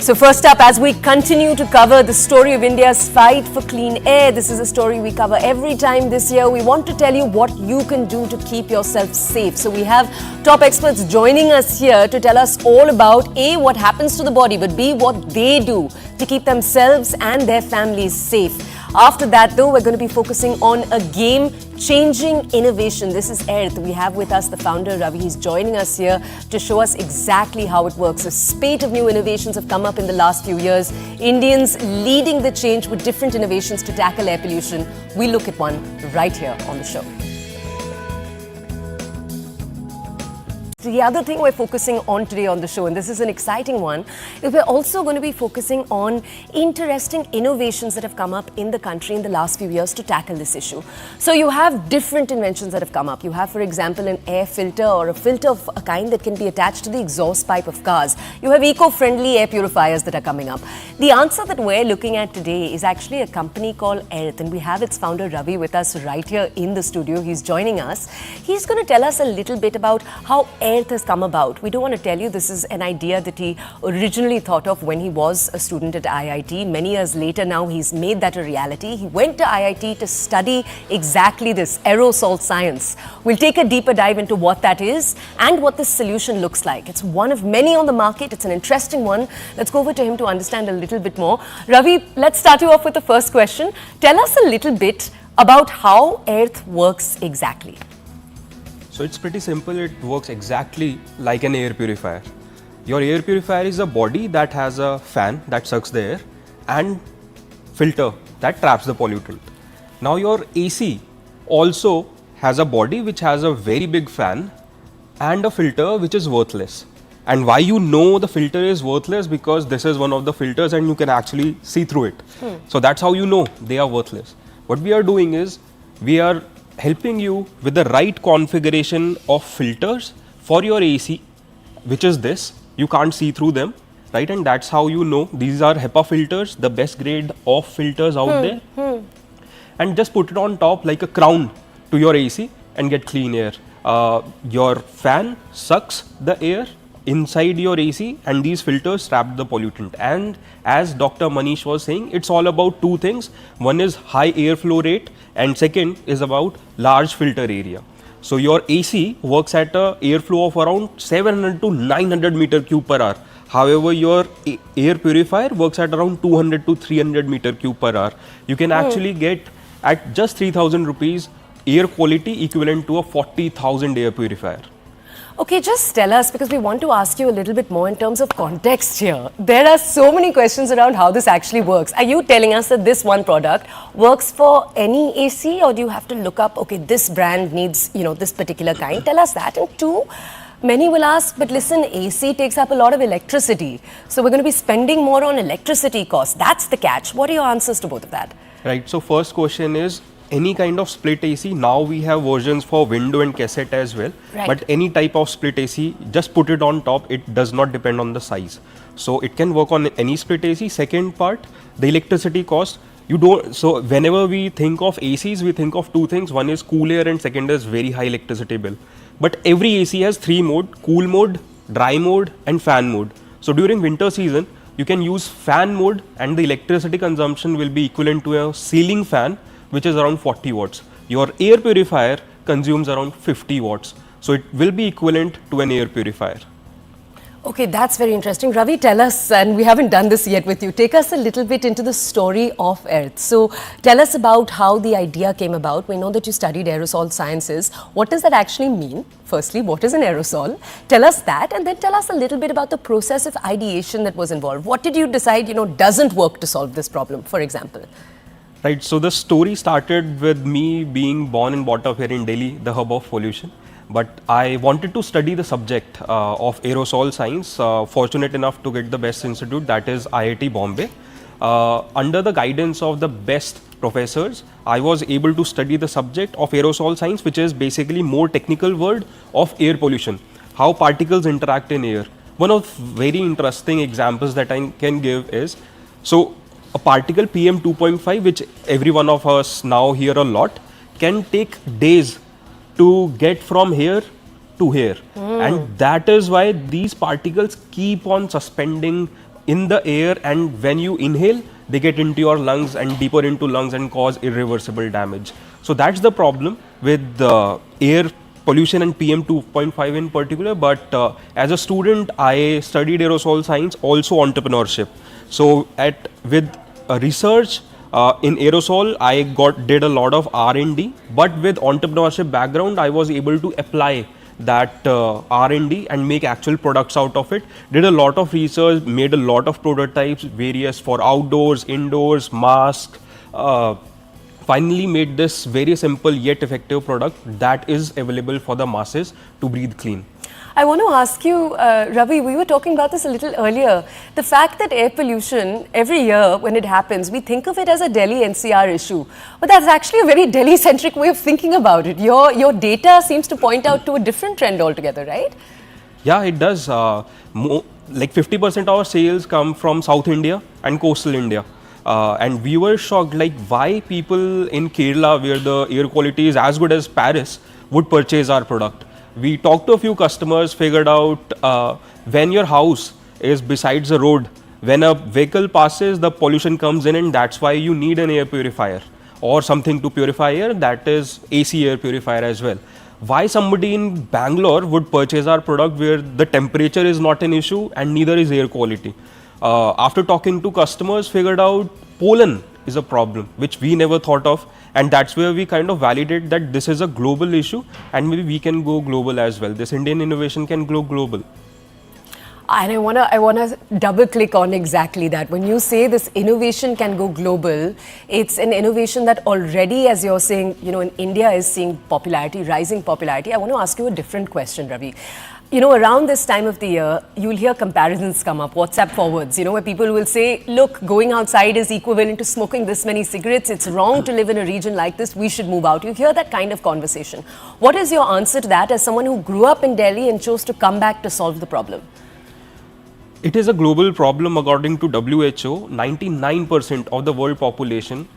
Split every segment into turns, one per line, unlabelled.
So first up, as we continue to cover the story of India's fight for clean air, this is a story we cover every time this year. We want to tell you what you can do to keep yourself safe. So we have top experts joining us here to tell us all about A, what happens to the body, but B, what they do to keep themselves and their families safe. After that, though, we're going to be focusing on a game-changing innovation. This is Earth. We have with us the founder, Ravi. He's joining us here to show us exactly how it works. A spate of new innovations have come up in the last few years. Indians leading the change with different innovations to tackle air pollution. We look at one right here on the show. The other thing we're focusing on today on the show, and this is an exciting one, is we're also going to be focusing on interesting innovations that have come up in the country in the last few years to tackle this issue. So you have different inventions that have come up. You have, for example, an air filter or a filter of a kind that can be attached to the exhaust pipe of cars. You have eco-friendly air purifiers that are coming up. The answer that we're looking at today is actually a company called Earth, and we have its founder, Ravi, with us right here in the studio. He's joining us. He's going to tell us a little bit about how Earth has come about. We don't want to tell you this is an idea that he originally thought of when he was a student at IIT. Many years later now, he's made that a reality. He went to IIT to study exactly this, aerosol science. We'll take a deeper dive into what that is and what this solution looks like. It's one of many on the market. It's an interesting one. Let's go over to him to understand a little bit more. Ravi, let's start you off with the first question. Tell us a little bit about how Earth works exactly.
So it's pretty simple. It works exactly like an air purifier. Your air purifier is a body that has a fan that sucks the air and filter that traps the pollutant. Now your AC also has a body which has a very big fan and a filter which is worthless. And why you know the filter is worthless? Because this is one of the filters and you can actually see through it. So that's how you know they are worthless. What we are doing is we are helping you with the right configuration of filters for your AC, which is this. You can't see through them, right? And that's how you know these are HEPA filters, the best grade of filters out there. And just put it on top like a crown to your AC and get clean air. Your fan sucks the air inside your AC and these filters trap the pollutant. And as Dr. Manish was saying, it's all about two things. One is high airflow rate and second is about large filter area. So your AC works at a airflow of around 700 to 900 meter cube per hour. However, your air purifier works at around 200 to 300 meter cube per hour. You can actually get at just 3,000 rupees air quality equivalent to a 40,000 air purifier.
Okay, just tell us, because we want to ask you a little bit more in terms of context here. There are so many questions around how this actually works. Are you telling us that this one product works for any AC, or do you have to look up, okay, this brand needs, this particular kind? Tell us that. And two, many will ask, but listen, AC takes up a lot of electricity. So we're going to be spending more on electricity costs. That's the catch. What are your answers to both of that?
Right. So first question is, any kind of split AC, now we have versions for window and cassette as well.
Right.
But any type of split AC, just put it on top. It does not depend on the size. So it can work on any split AC. Second part, the electricity cost. So whenever we think of ACs, we think of two things. One is cool air and second is very high electricity bill. But every AC has three mode: cool mode, dry mode and fan mode. So during winter season, you can use fan mode and the electricity consumption will be equivalent to a ceiling fan, which is around 40 watts. Your air purifier consumes around 50 watts. So it will be equivalent to an air purifier.
Okay, that's very interesting. Ravi, tell us, and we haven't done this yet with you, take us a little bit into the story of Earth. So tell us about how the idea came about. We know that you studied aerosol sciences. What does that actually mean? Firstly, what is an aerosol? Tell us that, and then tell us a little bit about the process of ideation that was involved. What did you decide, doesn't work to solve this problem, for example?
Right, so the story started with me being born and brought up here in Delhi, the hub of pollution. But I wanted to study the subject of aerosol science, fortunate enough to get the best institute, that is IIT Bombay. Under the guidance of the best professors, I was able to study the subject of aerosol science, which is basically more technical word of air pollution, how particles interact in air. One of very interesting examples that I can give is, so a particle PM 2.5, which every one of us now hear a lot, can take days to get from here to here. And that is why these particles keep on suspending in the air, and when you inhale, they get into your lungs and deeper into lungs and cause irreversible damage. So that's the problem with air pollution and PM 2.5 in particular. But as a student, I studied aerosol science, also entrepreneurship. So with research in aerosol, I did a lot of R&D. But with entrepreneurship background, I was able to apply that R&D and make actual products out of it. Did a lot of research, made a lot of prototypes, various for outdoors, indoors, masks. Finally made this very simple yet effective product that is available for the masses to breathe clean.
I want to ask you, Ravi, we were talking about this a little earlier. The fact that air pollution, every year when it happens, we think of it as a Delhi NCR issue. But that's actually a very Delhi-centric way of thinking about it. Your data seems to point out to a different trend altogether, right?
Yeah, it does. Like 50% of our sales come from South India and coastal India. And we were shocked, like why people in Kerala, where the air quality is as good as Paris, would purchase our product. We talked to a few customers, figured out when your house is besides the road, when a vehicle passes, the pollution comes in, and that's why you need an air purifier or something to purify air, that is AC air purifier as well. Why somebody in Bangalore would purchase our product where the temperature is not an issue and neither is air quality? After talking to customers, figured out pollen is a problem which we never thought of, and that's where we kind of validate that this is a global issue and maybe we can go global as well. This Indian innovation can go global.
And I wanna double click on exactly that. When you say this innovation can go global, it's an innovation that already, as you're saying, in India is seeing popularity, rising popularity. I want to ask you a different question, Ravi. Around this time of the year, you'll hear comparisons come up, WhatsApp forwards, where people will say, look, going outside is equivalent to smoking this many cigarettes. It's wrong to live in a region like this. We should move out. You hear that kind of conversation. What is your answer to that as someone who grew up in Delhi and chose to come back to solve the problem?
It is a global problem. According to WHO, 99% of the world population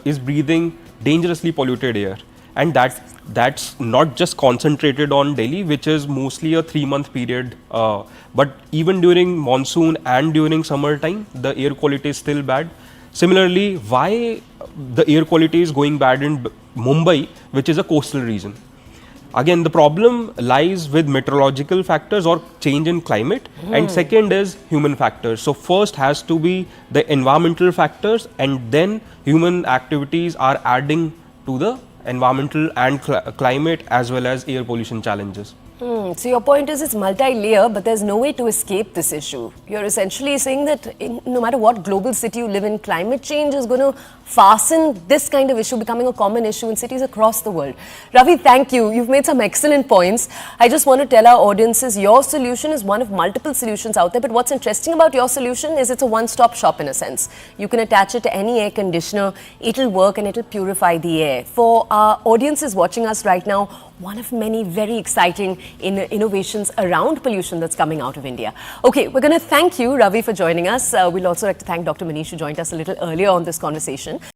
is breathing dangerously polluted air. And that's not just concentrated on Delhi, which is mostly a 3-month period. But even during monsoon and during summertime, the air quality is still bad. Similarly, why the air quality is going bad in Mumbai, which is a coastal region? Again, the problem lies with meteorological factors or change in climate, and second is human factors. So first has to be the environmental factors, and then human activities are adding to the environmental and climate as well as air pollution challenges.
So your point is it's multi-layer, but there's no way to escape this issue. You're essentially saying that no matter what global city you live in, climate change is going to fasten this kind of issue becoming a common issue in cities across the world. Ravi, thank you. You've made some excellent points. I just want to tell our audiences your solution is one of multiple solutions out there, but what's interesting about your solution is it's a one-stop shop in a sense. You can attach it to any air conditioner, it'll work and it'll purify the air. For our audiences watching us right now, one of many very exciting innovations around pollution that's coming out of India. Okay, we're going to thank you, Ravi, for joining us. We'll also like to thank Dr. Manish, who joined us a little earlier on this conversation.